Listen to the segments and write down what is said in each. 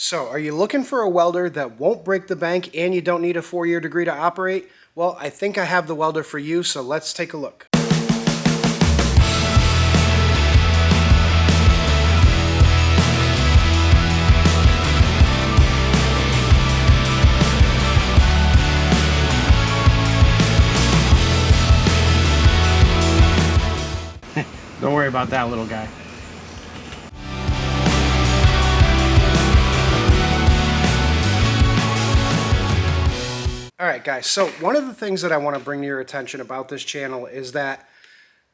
So, are you looking for a welder that won't break the bank and you don't need a 4-year degree to operate? Well, I think I have the welder for you, so let's take a look. Don't worry about that, little guy. Alright guys, so one of the things that I want to bring to your attention about this channel is that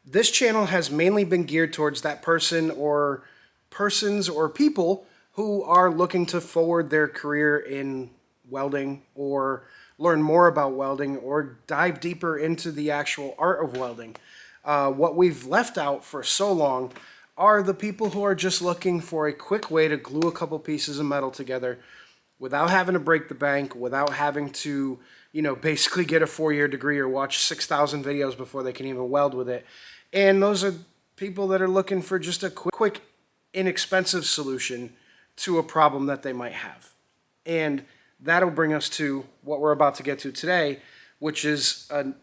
this channel has mainly been geared towards that person or persons or people who are looking to forward their career in welding or learn more about welding or dive deeper into the actual art of welding. What we've left out for so long are the people who are just looking for a quick way to glue a couple pieces of metal together without having to break the bank, without having to, basically get a 4-year degree or watch 6,000 videos before they can even weld with it. And those are people that are looking for just a quick, inexpensive solution to a problem that they might have. And that'll bring us to what we're about to get to today, which is a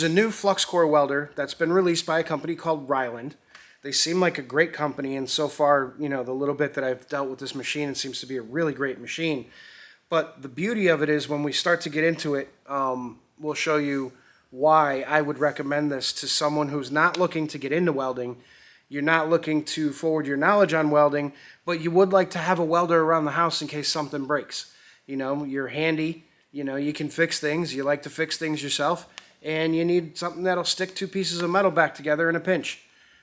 new flux core welder that's been released by a company called Riland. They seem like a great company, and so far, the little bit that I've dealt with this machine, it seems to be a really great machine. But the beauty of it is when we start to get into it, we'll show you why I would recommend this to someone who's not looking to get into welding. You're not looking to forward your knowledge on welding, but you would like to have a welder around the house in case something breaks. You're handy, you can fix things, you like to fix things yourself, and you need something that'll stick 2 pieces of metal back together in a pinch.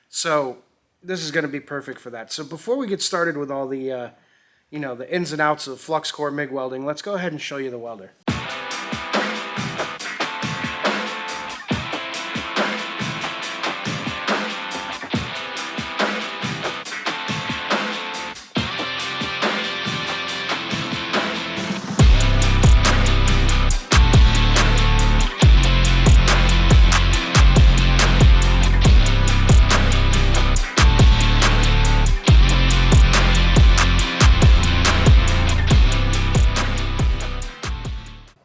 So this is going to be perfect for that. So before we get started with all the the ins and outs of flux core MIG welding, let's go ahead and show you the welder.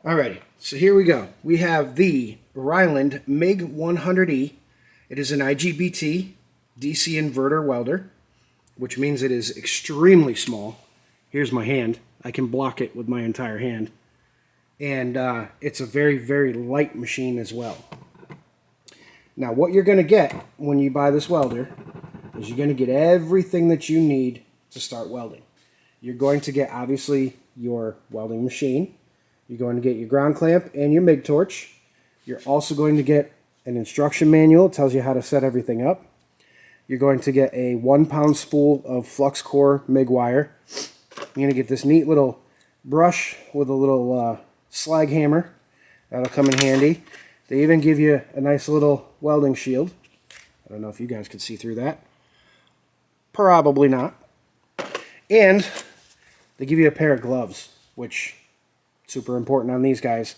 Alrighty, so here we go. We have the Riland Mig100E. It is an IGBT DC inverter welder, which means it is extremely small. Here's my hand. I can block it with my entire hand. And it's a very, very light machine as well. Now, what you're going to get when you buy this welder is you're going to get everything that you need to start welding. You're going to get, obviously, your welding machine. You're going to get your ground clamp and your MIG torch. You're also going to get an instruction manual. It tells you how to set everything up. You're going to get a 1-pound spool of flux core MIG wire. You're going to get this neat little brush with a little slag hammer. That'll come in handy. They even give you a nice little welding shield. I don't know if you guys can see through that. Probably not. And they give you a pair of gloves, which super important on these guys,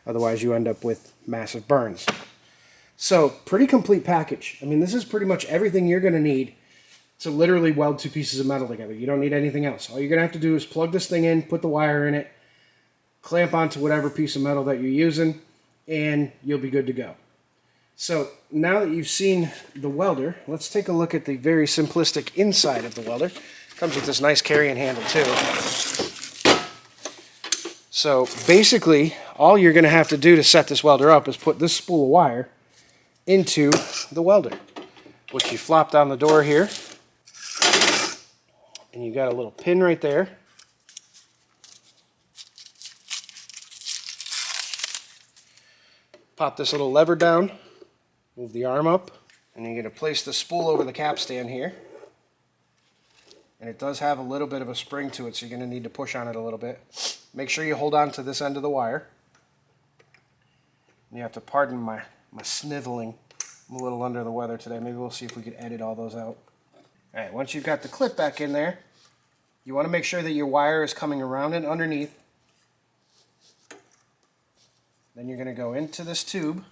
otherwise you end up with massive burns. So, pretty complete package. I mean, this is pretty much everything you're going to need to literally weld 2 pieces of metal together. You don't need anything else. All you're going to have to do is plug this thing in, put the wire in it, clamp onto whatever piece of metal that you're using, and you'll be good to go. So, now that you've seen the welder, let's take a look at the very simplistic inside of the welder. Comes with this nice carrying handle too. So basically, all you're going to have to do to set this welder up is put this spool of wire into the welder, which you flop down the door here, and you got a little pin right there. Pop this little lever down, move the arm up, and you're going to place the spool over the capstan here. And it does have a little bit of a spring to it, so you're going to need to push on it a little bit. Make sure you hold on to this end of the wire. And you have to pardon my sniveling. I'm a little under the weather today. Maybe we'll see if we can edit all those out. Alright, once you've got the clip back in there, you want to make sure that your wire is coming around and underneath. Then you're going to go into this tube.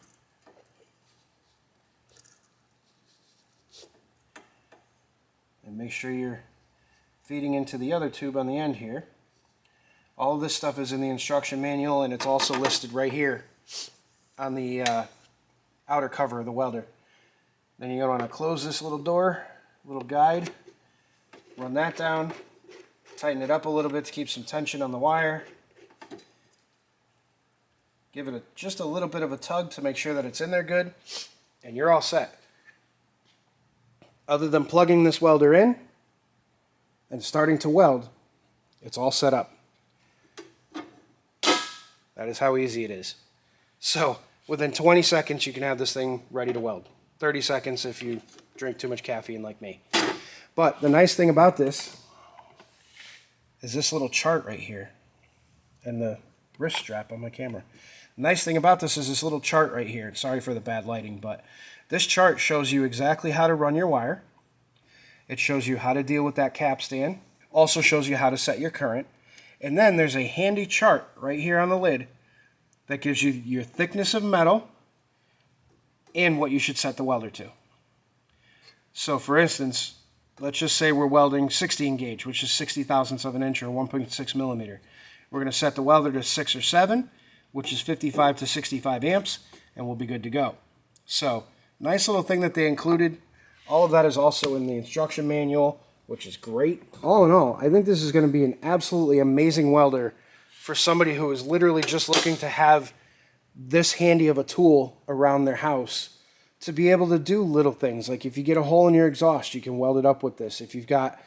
And make sure you're feeding into the other tube on the end here. All of this stuff is in the instruction manual, and it's also listed right here on the outer cover of the welder. Then you're going to close this little door, little guide, run that down, tighten it up a little bit to keep some tension on the wire. Give it just a little bit of a tug to make sure that it's in there good, and you're all set. Other than plugging this welder in and starting to weld, it's all set up. That is how easy it is. So within 20 seconds, you can have this thing ready to weld. 30 seconds if you drink too much caffeine like me. But the nice thing about this is this little chart right here and the wrist strap on my camera. The nice thing about this is this little chart right here. Sorry for the bad lighting, but this chart shows you exactly how to run your wire. It shows you how to deal with that capstan. Also shows you how to set your current. And then there's a handy chart right here on the lid that gives you your thickness of metal and what you should set the welder to. So for instance, let's just say we're welding 16 gauge, which is 60 thousandths of an inch or 1.6 millimeter. We're going to set the welder to 6 or 7, which is 55 to 65 amps, and we'll be good to go. So nice little thing that they included. All of that is also in the instruction manual, which is great. All in all, I think this is going to be an absolutely amazing welder for somebody who is literally just looking to have this handy of a tool around their house to be able to do little things. Like if you get a hole in your exhaust, you can weld it up with this. If you've got,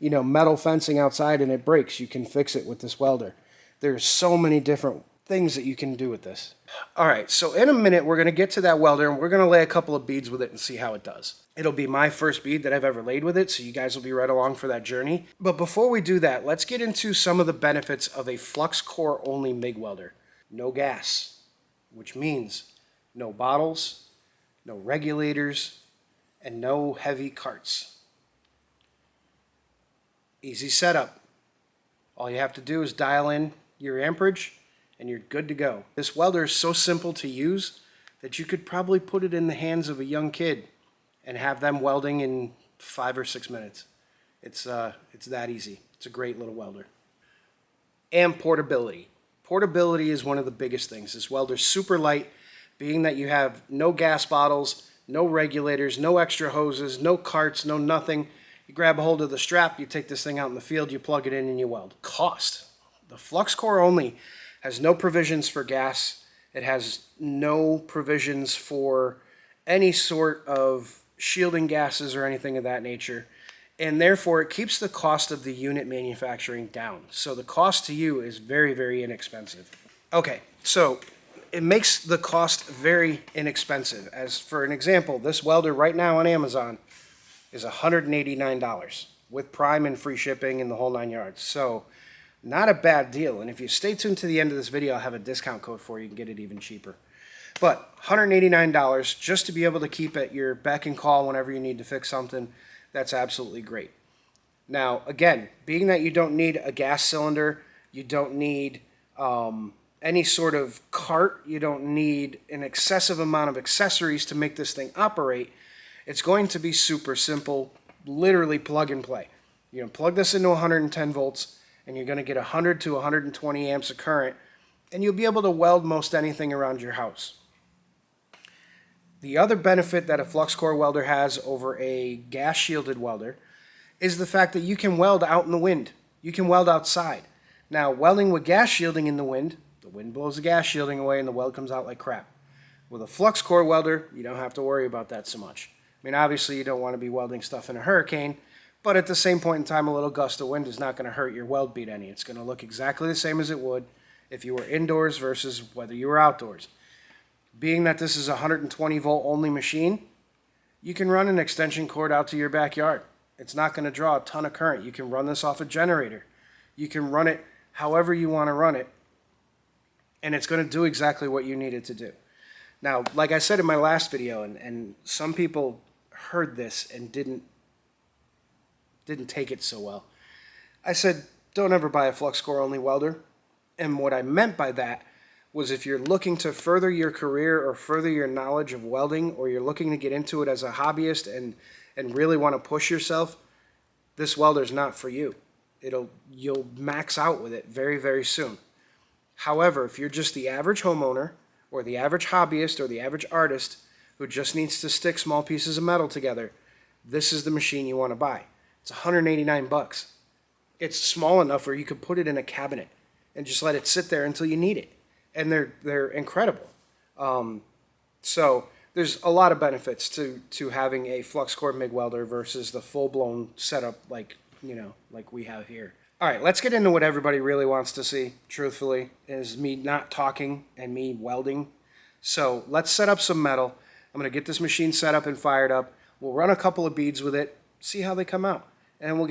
metal fencing outside and it breaks, you can fix it with this welder. There's so many different things that you can do with this. All right, so in a minute, we're going to get to that welder and we're going to lay a couple of beads with it and see how it does. It'll be my first bead that I've ever laid with it, so you guys will be right along for that journey. But before we do that, let's get into some of the benefits of a flux core only MIG welder. No gas, which means no bottles, no regulators, and no heavy carts. Easy setup. All you have to do is dial in your amperage and you're good to go. This welder is so simple to use that you could probably put it in the hands of a young kid and have them welding in 5 or 6 minutes. It's that easy. It's a great little welder. And portability. Portability is one of the biggest things. This welder's super light, being that you have no gas bottles, no regulators, no extra hoses, no carts, no nothing. You grab a hold of the strap, you take this thing out in the field, you plug it in and you weld. Cost. The flux core only has no provisions for gas. It has no provisions for any sort of shielding gases or anything of that nature. And therefore, it keeps the cost of the unit manufacturing down. So the cost to you is very, very inexpensive. Okay, so it makes the cost very inexpensive. As for an example, this welder right now on Amazon is $189 with Prime and free shipping and the whole 9 yards. So not a bad deal. And if you stay tuned to the end of this video, I'll have a discount code for you. You can get it even cheaper. But $189 just to be able to keep at your beck and call whenever you need to fix something, that's absolutely great. Now, again, being that you don't need a gas cylinder, you don't need any sort of cart, you don't need an excessive amount of accessories to make this thing operate, it's going to be super simple, literally plug and play. You're going to plug this into 110 volts, and you're going to get 100 to 120 amps of current, and you'll be able to weld most anything around your house. The other benefit that a flux core welder has over a gas shielded welder is the fact that you can weld out in the wind. You can weld outside. Now, welding with gas shielding in the wind blows the gas shielding away and the weld comes out like crap. With a flux core welder, you don't have to worry about that so much. I mean, obviously you don't want to be welding stuff in a hurricane, but at the same point in time, a little gust of wind is not going to hurt your weld bead any. It's going to look exactly the same as it would if you were indoors versus whether you were outdoors. Being that this is a 120 volt only machine, you can run an extension cord out to your backyard. It's not going to draw a ton of current. You can run this off a generator. You can run it however you want to run it, and it's going to do exactly what you need it to do. Now, like I said in my last video, and some people heard this and didn't take it so well, I said, don't ever buy a flux core only welder. And what I meant by that was if you're looking to further your career or further your knowledge of welding, or you're looking to get into it as a hobbyist and really want to push yourself, this welder's not for you. You'll max out with it very, very soon. However, if you're just the average homeowner or the average hobbyist or the average artist who just needs to stick small pieces of metal together, this is the machine you want to buy. It's 189 bucks. It's small enough where you could put it in a cabinet and just let it sit there until you need it. And they're incredible. So there's a lot of benefits to having a flux core MIG welder versus the full-blown setup like we have here. All right, let's get into what everybody really wants to see, truthfully, is me not talking and me welding. So let's set up some metal. I'm going to get this machine set up and fired up. We'll run a couple of beads with it, see how they come out. And I'll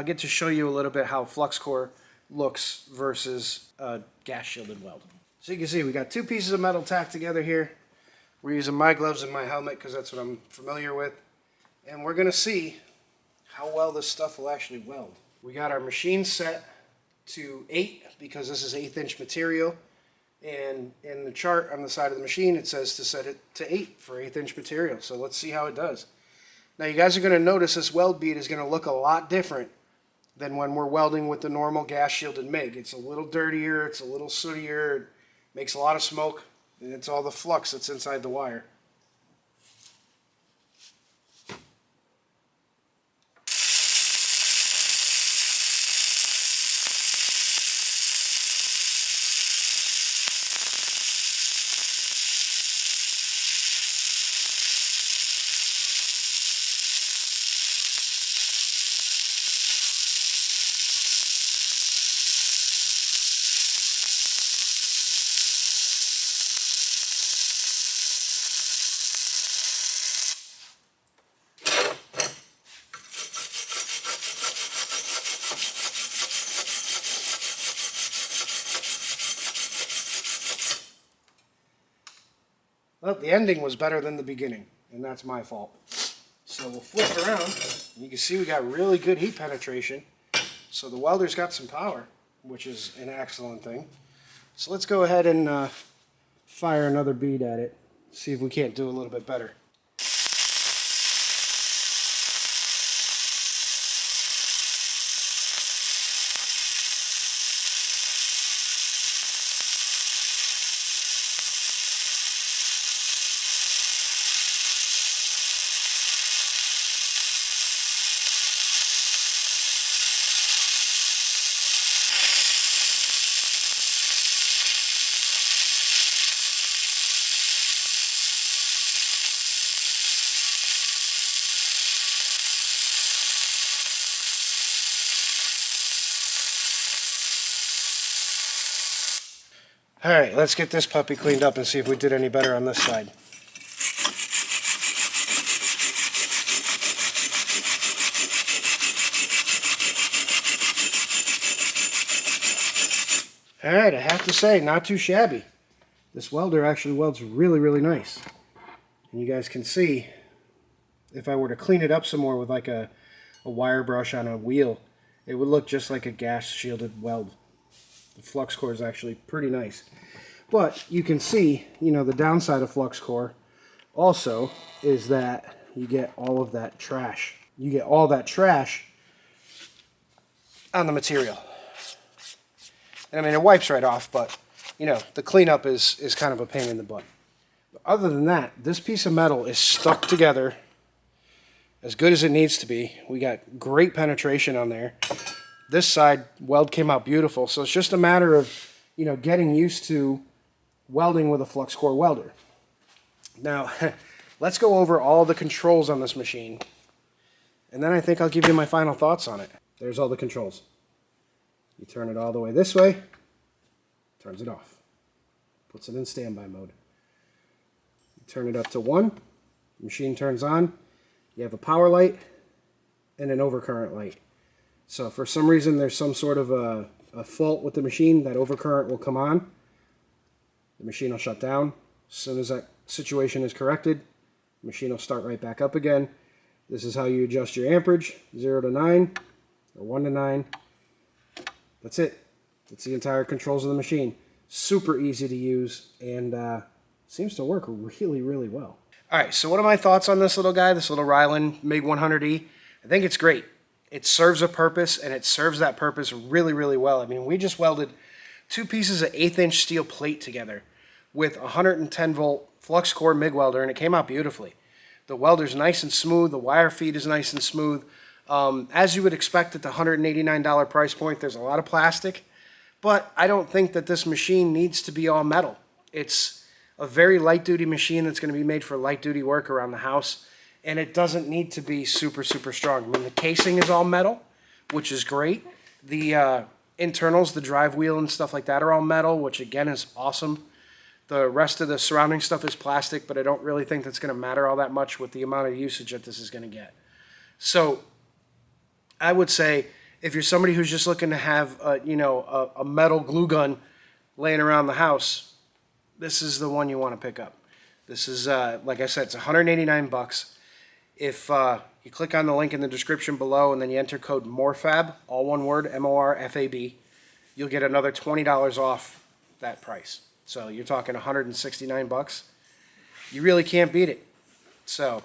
get to show you a little bit how flux core looks versus a gas shielded weld. So you can see we got two pieces of metal tacked together here. We're using my gloves and my helmet because that's what I'm familiar with. And we're going to see how well this stuff will actually weld. We got our machine set to 8 because this is 1/8 material. And in the chart on the side of the machine, it says to set it to 8 for 1/8 material. So let's see how it does. Now you guys are going to notice this weld bead is going to look a lot different than when we're welding with the normal gas shielded MIG. It's a little dirtier, it's a little sootier, it makes a lot of smoke, and it's all the flux that's inside the wire. Well, the ending was better than the beginning, and that's my fault. So we'll flip it around, and you can see we got really good heat penetration. So the welder's got some power, which is an excellent thing. So let's go ahead and fire another bead at it, see if we can't do a little bit better. Alright, let's get this puppy cleaned up and see if we did any better on this side. Alright, I have to say, not too shabby. This welder actually welds really, really nice. And you guys can see, if I were to clean it up some more with like a wire brush on a wheel, it would look just like a gas shielded weld. The flux core is actually pretty nice. But you can see, the downside of flux core also is that you get all of that trash. You get all that trash on the material. And I mean, it wipes right off, but, the cleanup is kind of a pain in the butt. But other than that, this piece of metal is stuck together as good as it needs to be. We got great penetration on there. This side weld came out beautiful, so it's just a matter of, getting used to welding with a flux core welder. Now, let's go over all the controls on this machine, and then I think I'll give you my final thoughts on it. There's all the controls. You turn it all the way this way, turns it off, puts it in standby mode. You turn it up to 1, the machine turns on, you have a power light and an overcurrent light. So if for some reason there's some sort of a fault with the machine, that overcurrent will come on. The machine will shut down. As soon as that situation is corrected, the machine will start right back up again. This is how you adjust your amperage, 0 to 9, or 1 to 9. That's it. That's the entire controls of the machine. Super easy to use, and seems to work really, really well. All right, so what are my thoughts on this little guy, this little Riland Mig100E? I think it's great. It serves a purpose, and it serves that purpose really, really well. I mean, we just welded 2 pieces of 1/8" steel plate together with a 110 volt flux core MIG welder, and it came out beautifully. The welder's nice and smooth. The wire feed is nice and smooth. As you would expect at the $189 price point, there's a lot of plastic, but I don't think that this machine needs to be all metal. It's a very light-duty machine that's going to be made for light-duty work around the house, and it doesn't need to be super, super strong. I mean, the casing is all metal, which is great. The internals, the drive wheel and stuff like that are all metal, which again is awesome. The rest of the surrounding stuff is plastic, but I don't really think that's going to matter all that much with the amount of usage that this is going to get. So I would say if you're somebody who's just looking to have a metal glue gun laying around the house, this is the one you want to pick up. This is, like I said, it's $189. If you click on the link in the description below and then you enter code MORFAB, all one word, MORFAB, you'll get another $20 off that price. So you're talking $169. You really can't beat it. So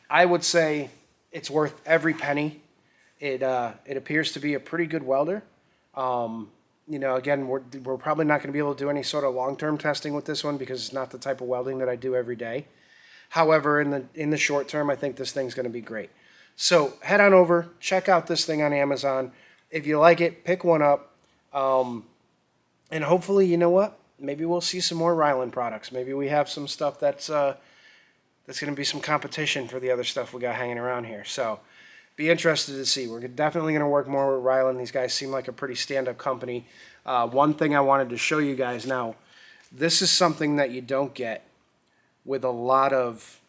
I would say it's worth every penny. It appears to be a pretty good welder. Again, we're probably not going to be able to do any sort of long-term testing with this one because it's not the type of welding that I do every day. However, in the short term, I think this thing's going to be great. So head on over, check out this thing on Amazon. If you like it, pick one up. And hopefully, you know what? Maybe we'll see some more Riland products. Maybe we have some stuff that's going to be some competition for the other stuff we got hanging around here. So be interested to see. We're definitely going to work more with Riland. These guys seem like a pretty stand-up company. One thing I wanted to show you guys now, this is something that you don't get with a lot of,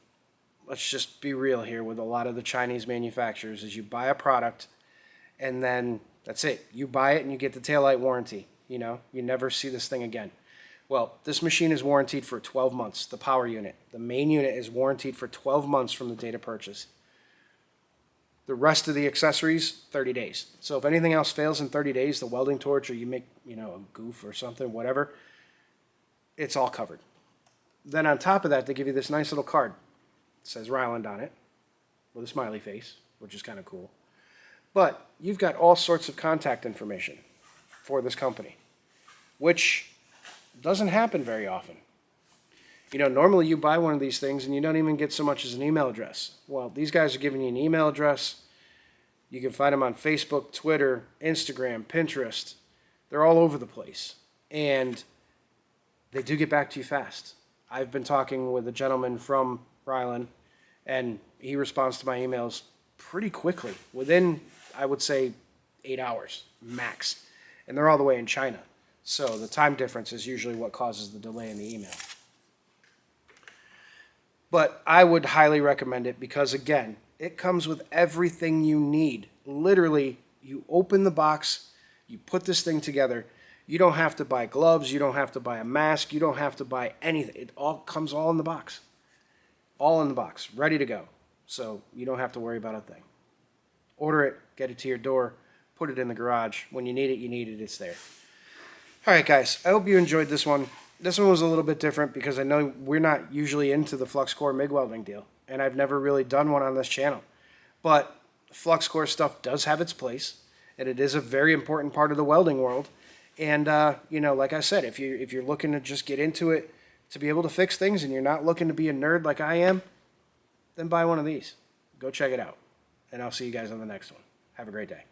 let's just be real here, with a lot of the Chinese manufacturers, is you buy a product and then that's it. You buy it and you get the taillight warranty. You never see this thing again. Well, this machine is warranted for 12 months, the power unit. The main unit is warranted for 12 months from the date of purchase. The rest of the accessories, 30 days. So if anything else fails in 30 days, the welding torch or you make, a goof or something, whatever, it's all covered. Then on top of that, they give you this nice little card. It says Riland on it with a smiley face, which is kind of cool. But you've got all sorts of contact information for this company, which doesn't happen very often. Normally you buy one of these things and you don't even get so much as an email address. Well, these guys are giving you an email address. You can find them on Facebook, Twitter, Instagram, Pinterest. They're all over the place. And they do get back to you fast. I've been talking with a gentleman from Riland, and he responds to my emails pretty quickly, within, I would say, 8 hours max. And they're all the way in China. So the time difference is usually what causes the delay in the email. But I would highly recommend it because, again, it comes with everything you need. Literally, you open the box, you put this thing together. You don't have to buy gloves. You don't have to buy a mask. You don't have to buy anything. It all comes all in the box. All in the box, ready to go. So you don't have to worry about a thing. Order it, get it to your door, put it in the garage. When you need it, it's there. All right, guys, I hope you enjoyed this one. This one was a little bit different because I know we're not usually into the flux core MIG welding deal, and I've never really done one on this channel. But flux core stuff does have its place, and it is a very important part of the welding world. And like I said, if you're looking to just get into it to be able to fix things, and you're not looking to be a nerd like I am, then buy one of these. Go check it out, and I'll see you guys on the next one. Have a great day.